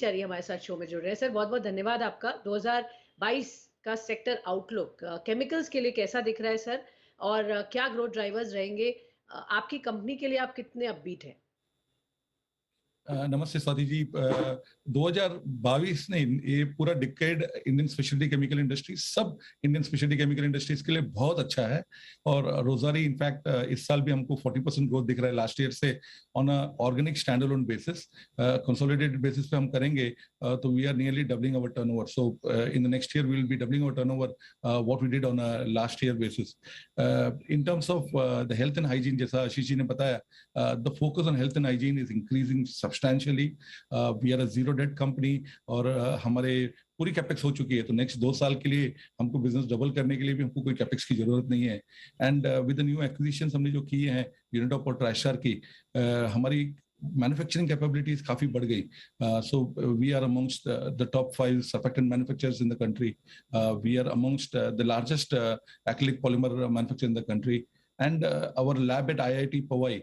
चरिय हमारे साथ शो में जुड़ रहे हैं। सर बहुत-बहुत धन्यवाद आपका। 2022 का सेक्टर आउटलुक केमिकल्स के लिए कैसा दिख रहा है सर? और क्या ग्रोथ ड्राइवर्स रहेंगे? आपकी कंपनी के लिए आप कितने अपबीट हैं? नमस्ते स्वाति जी। 2022 नहीं, ये पूरा decade Indian speciality chemical industry, सब इंडियन स्पेशलिटी केमिकल इंडस्ट्रीज के लिए बहुत अच्छा है। और रोजारी इनफैक्ट इस साल भी हमको 40% ग्रोथ दिख रहा है लास्ट ईयर से on a organic standalone basis. Consolidated basis पे हम करेंगे तो we are nearly doubling our turnover. So in the next year we will be doubling our turnover what we did on a last year basis. In terms of the health and hygiene, जैसा आशीष जी ने बताया, the focus on health and hygiene is increasing substantially. We are a zero debt company और हमारे पूरी capex हो चुकी है, तो नेक्स्ट 2 साल के लिए हमको बिजनेस डबल करने के लिए भी हमको कोई कैपेक्स की जरूरत नहीं है। And with the new acquisitions हमने जो किए हैं यूनिटॉप और ट्राइस्टार की, हमारी मैन्युफैक्चरिंग कैपेबिलिटीज काफी बढ़ गई। So we are amongst the top 5 surfactant manufacturers in the country. We are amongst the largest acrylic polymer manufacturer in the country. And our lab at IIT Powai,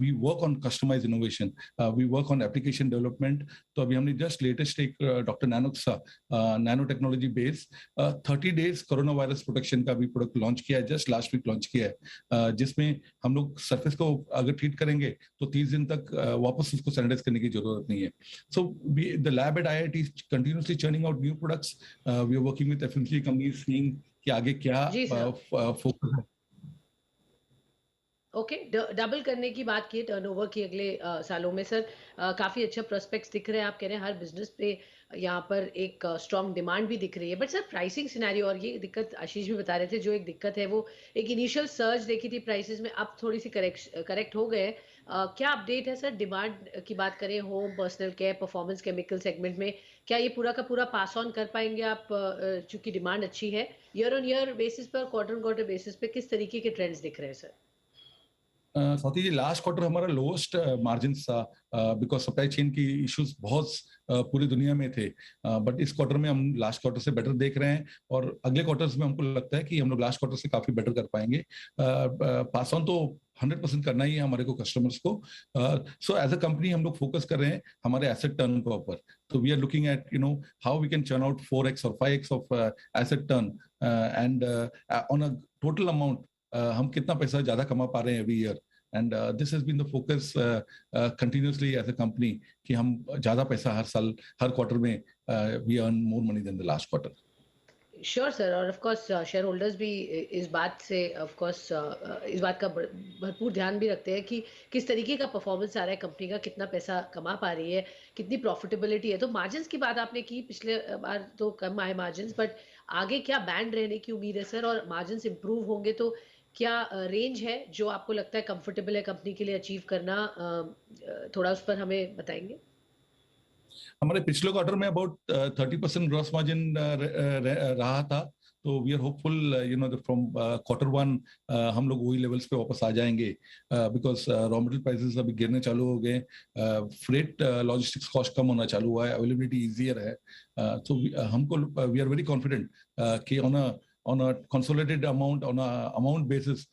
we work on customized innovation. We work on application development. तो अभी हमने just latest एक doctor Nanoxa nano technology base 30 days corona virus protection का भी product launch किया है, just last week launch किया है, जिसमें हम लोग सरफेस को अगर ट्रीट करेंगे तो 30 दिन तक वापस उसको सैनिटाइज करने की जरूरत नहीं है। So the lab at IIT continuously churning out new products. We are working with FMCG companies, seeing कि आगे क्या जी सर। फोकस है। ओके, डबल करने की बात की है टर्नओवर की अगले सालों में सर। काफ़ी अच्छा प्रोस्पेक्ट्स दिख रहे हैं। आप कह रहे हैं हर बिजनेस पे यहाँ पर एक स्ट्रॉन्ग डिमांड भी दिख रही है, बट सर प्राइसिंग सिनेरियो और ये दिक्कत आशीष भी बता रहे थे, जो एक दिक्कत है वो एक इनिशियल सर्ज देखी थी प्राइसेस में, अब थोड़ी सी करेक्ट हो गए। क्या अपडेट है सर डिमांड की बात करें home personal care performance chemical segment में? क्या ये पूरा का पूरा पास ऑन कर पाएंगे आप, चूंकि डिमांड अच्छी है? ईयर ऑन ईयर बेसिस पर, क्वार्टर ऑन क्वार्टर बेसिस पे किस तरीके के ट्रेंड्स दिख रहे हैं sir? Swati ji, last quarter हमारा लोएस्ट मार्जिन था बिकॉज सप्लाई चेन की इश्यूज बहुत पूरी दुनिया में थे। बट इस क्वार्टर में हम लास्ट क्वार्टर से बेटर देख रहे हैं और अगले क्वार्टर्स में हमको लगता है कि हम लोग लास्ट क्वार्टर से काफी बेटर कर पाएंगे। पास ऑन तो 100% करना ही है हमारे को कस्टमर्स को। सो एज अ कंपनी हम लोग फोकस कर रहे हैं हमारे एसेट टर्न के ऊपर। तो we are looking at how we can churn out 4x और 5x of asset turn and on a total amount हम कितना पैसा ज्यादा कमा पा रहे हैं every year. And this has been the focus continuously as a company कि हम ज्यादा पैसा हर साल हर क्वार्टर में we earn more money than the last quarter. Sure sir, और ऑफ कोर्स शेयर होल्डर्स भी इस बात से ऑफ कोर्स इस बात का भरपूर ध्यान भी रखते हैं कि किस तरीके का परफॉर्मेंस आ रहा है कंपनी का, कितना पैसा कमा पा रही है, कितनी प्रॉफिटेबिलिटी है। तो मार्जिन्स की बात आपने की, पिछले बार तो कम आए मार्जिन्स, बट आगे क्या बैंड रहने की उम्मीद है सर? और मार्जिन्स इंप्रूव होंगे तो क्या रेंज है जो आपको लगता है कंफर्टेबल है कंपनी के लिए अचीव करना? थोड़ा उस पर हमें बताएंगे। हमारे पिछले क्वार्टर में अबाउट 30% ग्रॉस मार्जिन रहा था। तो we are hopeful from quarter 1 हम लोग वही लेवल्स पे वापस आ जाएंगे बिकॉज रॉ मटेरियल प्राइसेस अभी गिरने चालू हो गए, फ्रेट लॉजिस्टिक्स कॉस्ट कम होना चालू हुआ है, अवेलेबिलिटी इजियर है। तो हमको वी आर वेरी कॉन्फिडेंट कि on a consolidated amount, on a amount basis,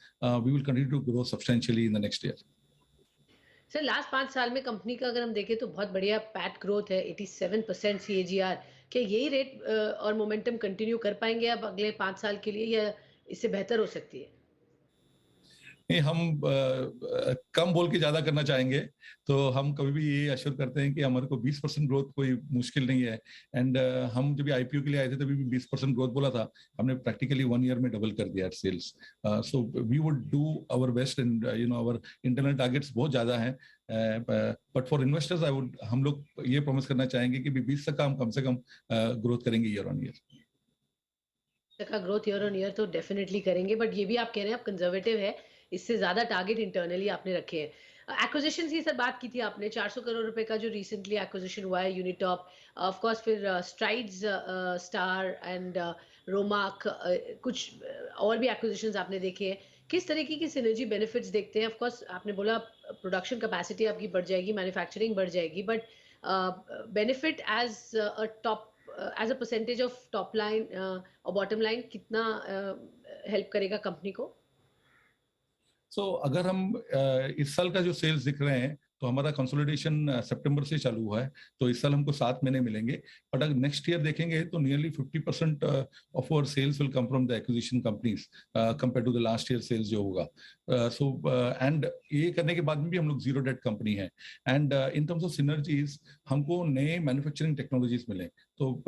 we will continue to grow substantially in the next year. Sir last 5 साल में कंपनी का अगर हम देखें तो बहुत बढ़िया पैट ग्रोथ है, 87% CAGR। क्या यही रेट और मोमेंटम कंटिन्यू कर पाएंगे अब अगले 5 साल के लिए, या इससे बेहतर हो सकती है? नहीं, हम कम बोल के ज्यादा करना चाहेंगे। तो हम कभी भी ये अश्योर करते हैं कि हमारे को 20% ग्रोथ कोई मुश्किल नहीं है। एंड हम जब IPO के लिए आए थे तभी भी 20% ग्रोथ बोला था, हमने प्रैक्टिकली 1 ईयर में डबल कर दिया sales. So we would do our best and our internal targets बहुत ज्यादा हैं। बट फॉर इन्वेस्टर्स हम लोग ये प्रॉमिस करना चाहेंगे कि 20 तक का हम कम से कम ग्रोथ करेंगे ईयर ऑन ईयर। का ग्रोथ ईयर ऑन ईयर तो डेफिनेटली करेंगे, बट ये भी आप कह रहे हैं आप कंजर्वेटिव है, इससे ज्यादा टारगेट इंटरनली आपने रखे हैं। एक्विजिशन की सर बात की थी आपने, 400 करोड़ रुपए का जो रिसेंटली एक्विजिशन हुआ है यूनिटॉप, ऑफ कोर्स फिर स्ट्राइड्स, स्टार एंड रोमाक, कुछ और भी एक्विजिशंस आपने देखे हैं। किस तरीके की सिनर्जी बेनिफिट्स देखते हैं? ऑफ कोर्स आपने बोला प्रोडक्शन कैपेसिटी आपकी बढ़ जाएगी, मैन्युफैक्चरिंग बढ़ जाएगी, but benefit as a top, as a percentage of top line और बॉटम लाइन कितना हेल्प करेगा कंपनी को? अगर हम इस साल का जो सेल्स दिख रहे हैं तो हमारा कंसोलिडेशन सितंबर से चालू हुआ है, तो इस साल हमको 7 महीने मिलेंगे। बट अगर नेक्स्ट ईयर देखेंगे तो nearly 50% of our sales will come from the acquisition companies compare to the last year sales जो होगा। सो एंड ये करने के बाद में भी हम लोग जीरो डेट कंपनी है। And in terms of synergies हमको नए मैन्युफैक्चरिंग टेक्नोलॉजीज मिले। तो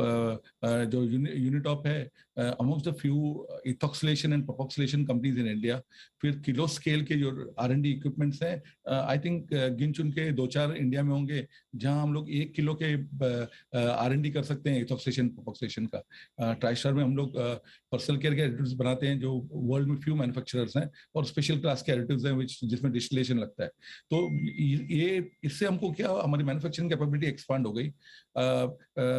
जो यूनिटॉप है amongst the few ethoxylation and propoxylation companies in India. फिर किलो स्केल के जो R&D इक्विपमेंट्स हैं, आई थिंक गिन चुन के 2-4 इंडिया में होंगे जहां हम लोग 1 किलो के R&D कर सकते हैं इथॉक्सिलेशन प्रोपोक्सिलेशन का। ट्राइस्टार में हम लोग पर्सनल केयर के एडिटिव्स बनाते हैं जो वर्ल्ड में फ्यू मैन्युफैक्चरर्स हैं, और स्पेशल क्लास के एडिटिव्स हैं जिसमें डिस्टिलेशन लगता है। तो ये इससे हमको क्या, हमारी मैन्युफैक्चरिंग कैपेबिलिटी एक्सपांड हो गई।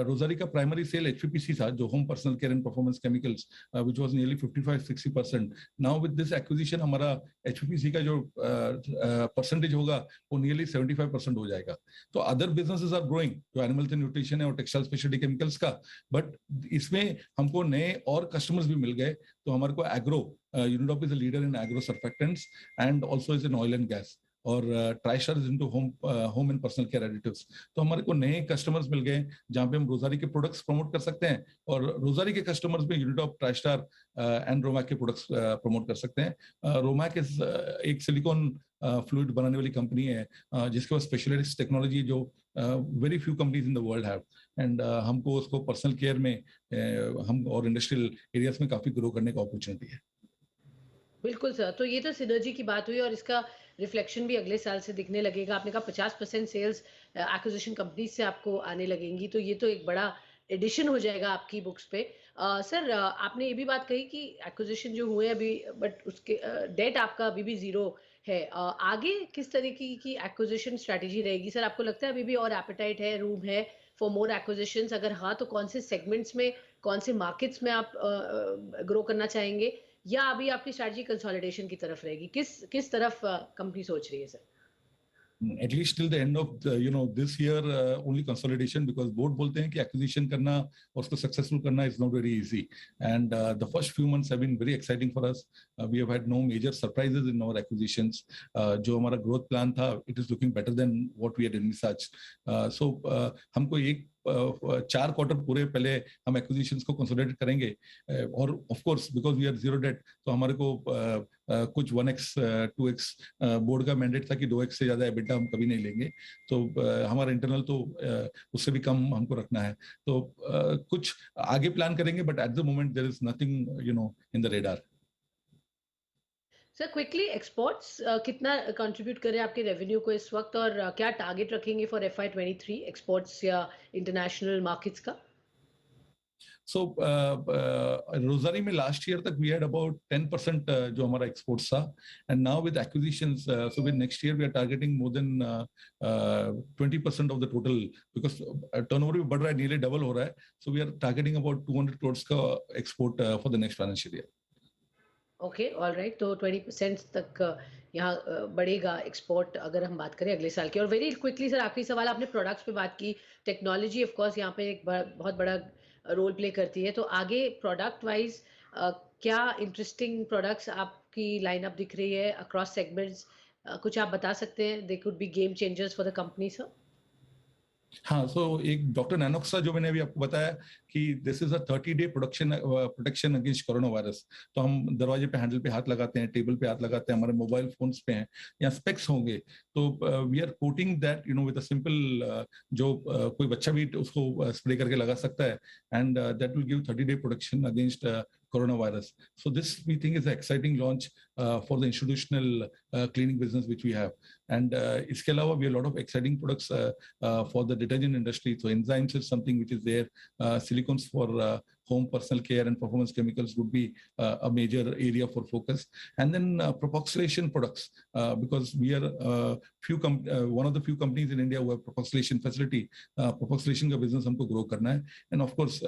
रोजारी का प्राइमरी सेल HPPC था, जो home personal care and performance chemicals, which was nearly 55-60%। Now with this acquisition हमारा HPPC का जो परसेंटेज होगा वो नियरली 75% हो जाएगा। तो अदर बिजनेसेस आर ग्रोइंग, जो एनिमल न्यूट्रिशन है और टेक्सटाइल स्पेशलिटी केमिकल्स का, बट इसमें हमको नए और कस्टमर्स भी मिल गए। तो हमारे को agro, Unitop is a leader in agro surfactants and also is in oil and gas, और Tristar is into home and personal care additives. तो हमारे को नए कस्टमर्स मिल गए जहां पे हम रोजारी के प्रोडक्ट्स प्रमोट कर सकते हैं, और रोजारी के कस्टमर्स में यूनिटॉप, ट्राइस्टार एंड रोमैक के प्रोडक्ट्स प्रमोट कर सकते हैं। रोमैक इज एक सिलिकॉन फ्लूइड बनाने वाली कंपनी है जिसके पास स्पेशलिस्ट टेक्नोलॉजी जो very few companies in the world have. And हमको उसको पर्सनल केयर में हम और इंडस्ट्रियल एरियाज में काफी ग्रो करने का अपॉर्चुनिटी है। बिल्कुल सर, तो ये तो सिनर्जी की बात हुई और इसका रिफ्लेक्शन भी अगले साल से दिखने लगेगा। आपने कहा 50% सेल्स एक्विजिशन कंपनीज से आपको आने लगेंगी, तो ये तो एक बड़ा एडिशन हो जाएगा आपकी बुक्स पे। सर, आपने ये भी बात कही कि एक्विजिशन जो हुए अभी, बट उसके डेट आपका अभी भी ज़ीरो है। आगे किस तरीके की एक्विजिशन स्ट्रैटेजी रहेगी सर? आपको लगता है अभी भी और एपेटाइट है, रूम है फॉर मोर एक्विजिशंस? अगर हाँ, तो कौन से सेगमेंट्स में, कौन से मार्केट्स में आप ग्रो करना चाहेंगे, या अभी आपकी स्ट्रैटेजी कंसोलिडेशन की तरफ रहेगी? किस तरफ कंपनी सोच रही है sir? At least till the end of this year, only consolidation, because board बोलते हैं कि acquisition करना और उसको successful करना is not very easy, and the first few months have been very exciting for us. We have had no major surprises in our acquisitions. जो हमारा growth plan था, it is looking better than what we had envisaged. So हमको एक 4 quarter पूरे पहले हम acquisitions को consolidate करेंगे, और of course because we are zero debt, तो हमारे को कुछ 1x 2x बोर्ड का मैंडेट था कि 2x से ज्यादा एबिटा हम कभी नहीं लेंगे। तो हमारा इंटरनल तो उससे भी कम हमको रखना है। तो कुछ आगे प्लान करेंगे, but at the moment there is nothing in the radar. Sir, quickly exports कितना कंट्रीब्यूट करे आपके रेवेन्यू को इस वक्त, और क्या टारगेट रखेंगे फॉर FY23 एक्सपोर्ट्स या इंटरनेशनल मार्केट्स का? सो रोजारी में लास्ट ईयर तक वी हैड अबाउट 10% जो हमारा एक्सपोर्ट्स था, and now with acquisitions, so with next year we are targeting more than 20% of the total, because turnover भी बढ़ रहा है, नीले डबल हो रहा है। So we are targeting about 200 crore का export for the next financial year. Okay, alright, तो 20% तक यहाँ बढ़ेगा एक्सपोर्ट, अगर हम बात करें अगले साल की। और वेरी क्विकली सर, आखिरी सवाल, आपने प्रोडक्ट्स पे बात की, टेक्नोलॉजी ऑफ कोर्स यहाँ पे एक बहुत बड़ा रोल प्ले करती है, तो आगे प्रोडक्ट वाइज क्या इंटरेस्टिंग प्रोडक्ट्स आपकी लाइनअप दिख रही है अक्रॉस सेगमेंट्स? कुछ आप बता सकते हैं? They could be game changers for the company sir. हाँ, सो एक डॉक्टर नैनोक्सा जो मैंने अभी आपको बताया कि this is a 30-day protection against corona virus. तो हम दरवाजे पे हैंडल पे हाथ लगाते हैं, टेबल पे हाथ लगाते हैं, हमारे मोबाइल फोन्स पे हैं या स्पेक्स होंगे, तो we are coating that with a simple, जो कोई बच्चा भी उसको स्प्रे करके लगा सकता है, and that will give 30-day protection against coronavirus. So this we think is an exciting launch for the institutional cleaning business which we have. And इसके अलावा we have a lot of exciting products for the detergent industry. So enzymes is something which is there. Silicons for home personal care and performance chemicals would be a major area for focus. And then propoxylation products, because we are one of the few companies in India who have propoxylation facility. Propoxylation का business हमको grow करना है, and of course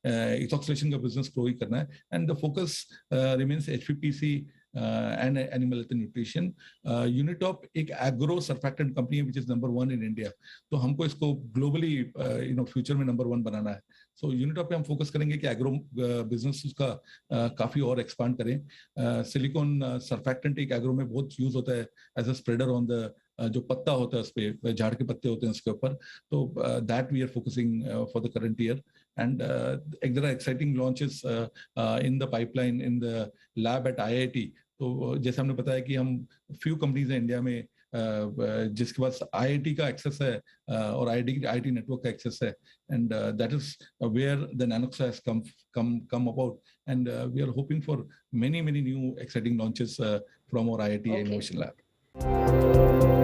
ethoxylation का business grow ही करना है. And the focus remains HPPC and animal health and nutrition. Unitop एक agro surfactant company है which is number 1 in India. तो हमको इसको globally फ्यूचर में नंबर 1 बनाना है. सो यूनिटॉप पे हम फोकस करेंगे कि एग्रो बिजनेस उसका काफी और एक्सपांड करें. सिलिकॉन सर्फैक्टेंट एक एग्रो में बहुत यूज होता है as a spreader on the जो पत्ता होता है उस पे, झाड़ के पत्ते होते हैं उसके ऊपर. तो that we are focusing for the current year. And there are exciting launches in the pipeline in the lab at IIT. तो जैसे हमने बताया कि हम फ्यू कंपनीज हैं इंडिया में जिसके पास आईआईटी का एक्सेस है और आईआईटी नेटवर्क का एक्सेस है. And that is where the Nanoxa has come about. And we are hoping for many new exciting launches from our IIT Okay. Innovation Lab.